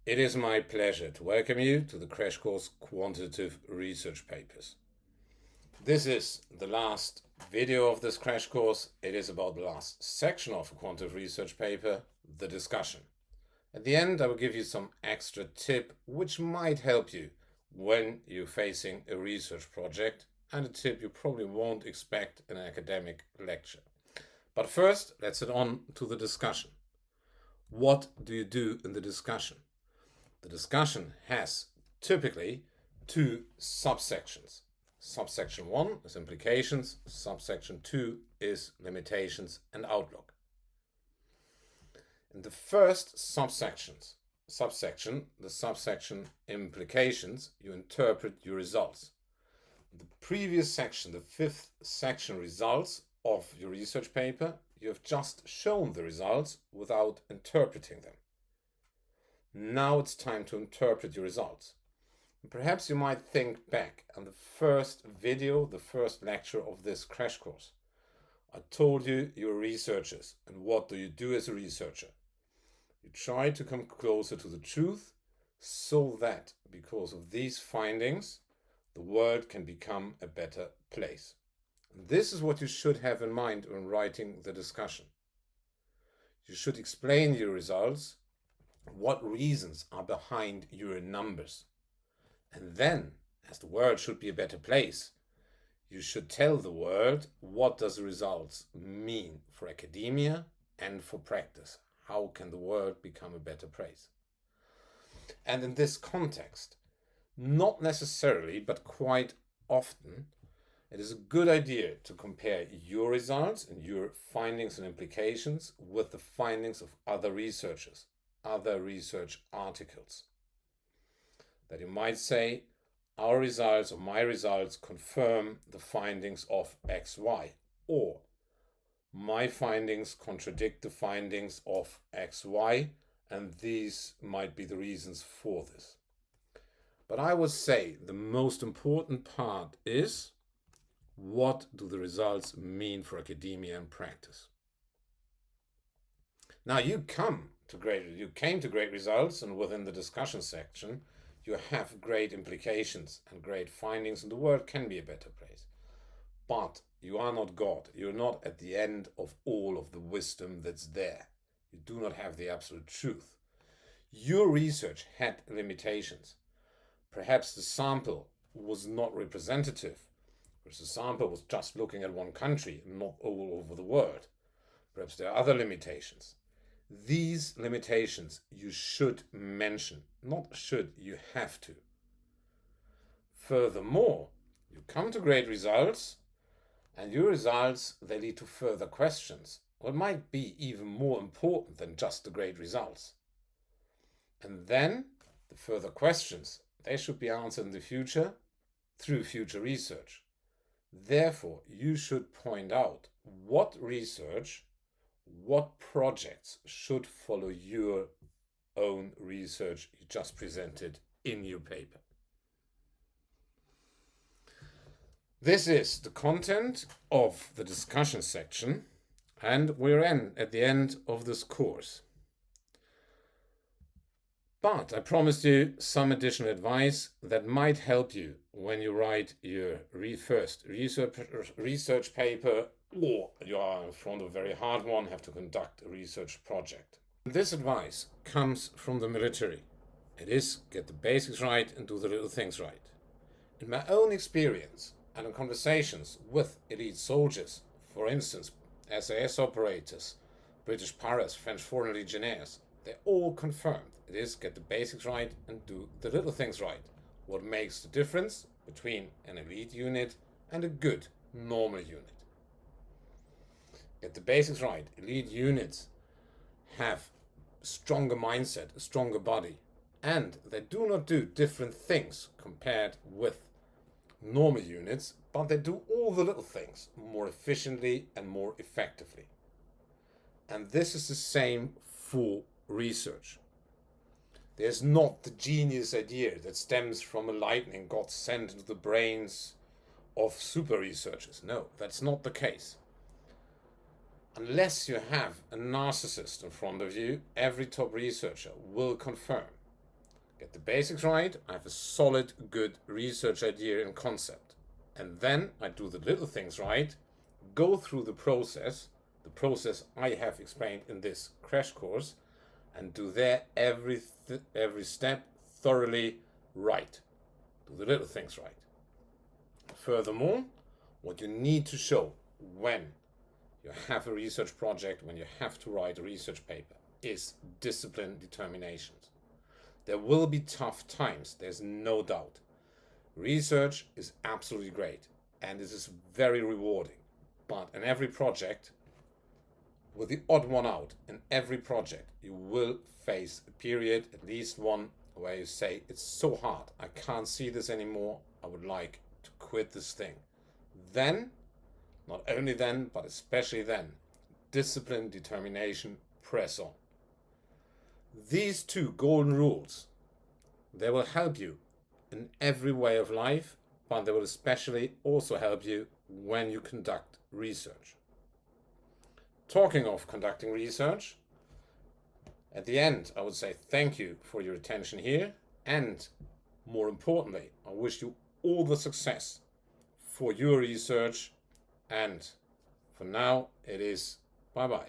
It is my pleasure to welcome you to the crash course Quantitative Research Papers. This is the last video of this crash course. It is about the last section of a quantitative research paper, the discussion. At the end, I will give you some extra tip which might help you when you're facing a research project, and a tip you probably won't expect in an academic lecture. But first, let's get on to the discussion. What do you do in the discussion? The discussion has typically two subsections. Subsection 1 is implications, subsection 2 is limitations and outlook. In the first subsection, the subsection implications, you interpret your results. In the previous section, the fifth section, results of your research paper, you have just shown the results without interpreting them. Now it's time to interpret your results. And perhaps you might think back on the first video, the first lecture of this crash course. I told you you're researchers, and what do you do as a researcher? You try to come closer to the truth so that, because of these findings, the world can become a better place. And this is what you should have in mind when writing the discussion. You should explain your results, what reasons are behind your numbers. And then, as the world should be a better place, you should tell the world what does the results mean for academia and for practice. How can the world become a better place? And in this context, not necessarily, but quite often, it is a good idea to compare your results and your findings and implications with the findings of other researchers, other research articles. That you might say, our results or my results confirm the findings of XY, or my findings contradict the findings of XY, and these might be the reasons for this. But I would say the most important part is, what do the results mean for academia and practice? Now you came to great results, and within the discussion section, you have great implications and great findings, and the world can be a better place. But you are not God. You're not at the end of all of the wisdom that's there. You do not have the absolute truth. Your research had limitations. Perhaps the sample was not representative, because the sample was just looking at one country and not all over the world. Perhaps there are other limitations. These limitations you should mention, not should, you have to. Furthermore, you come to great results, and your results, they lead to further questions, what might be even more important than just the great results. And then the further questions, they should be answered in the future through future research. Therefore, you should point out what research, what projects should follow your own research you just presented in your paper. This is the content of the discussion section, and we're at the end of this course. But I promised you some additional advice that might help you when you write your first research paper, or you are in front of a very hard one, have to conduct a research project. This advice comes from the military. It is, get the basics right and do the little things right. In my own experience and in conversations with elite soldiers, for instance, SAS operators, British paras, French foreign legionnaires, they all confirmed it is, get the basics right and do the little things right. What makes the difference between an elite unit and a good normal unit? Get the basics right. Elite units have a stronger mindset, a stronger body, and they do not do different things compared with normal units, but they do all the little things more efficiently and more effectively. And this is the same for research. There's not the genius idea that stems from a lightning got sent into the brains of super researchers. No, that's not the case. Unless you have a narcissist in front of you, every top researcher will confirm Get the basics right, I have a solid, good research idea and concept. And then I do the little things right, go through the process I have explained in this crash course, and do there every step thoroughly right. Do the little things right. Furthermore, what you need to show when you have a research project, when you have to write a research paper, is discipline, determination. There will be tough times, there's no doubt. Research is absolutely great and this is very rewarding. But in every project, with the odd one out, in every project, you will face a period, at least one, where you say, it's so hard, I can't see this anymore, I would like to quit this thing. Then, not only then, but especially then, discipline, determination, press on. These two golden rules, they will help you in every way of life, but they will especially also help you when you conduct research. Talking of conducting research, at the end, I would say thank you for your attention here, and more importantly, I wish you all the success for your research, and for now, it is bye-bye.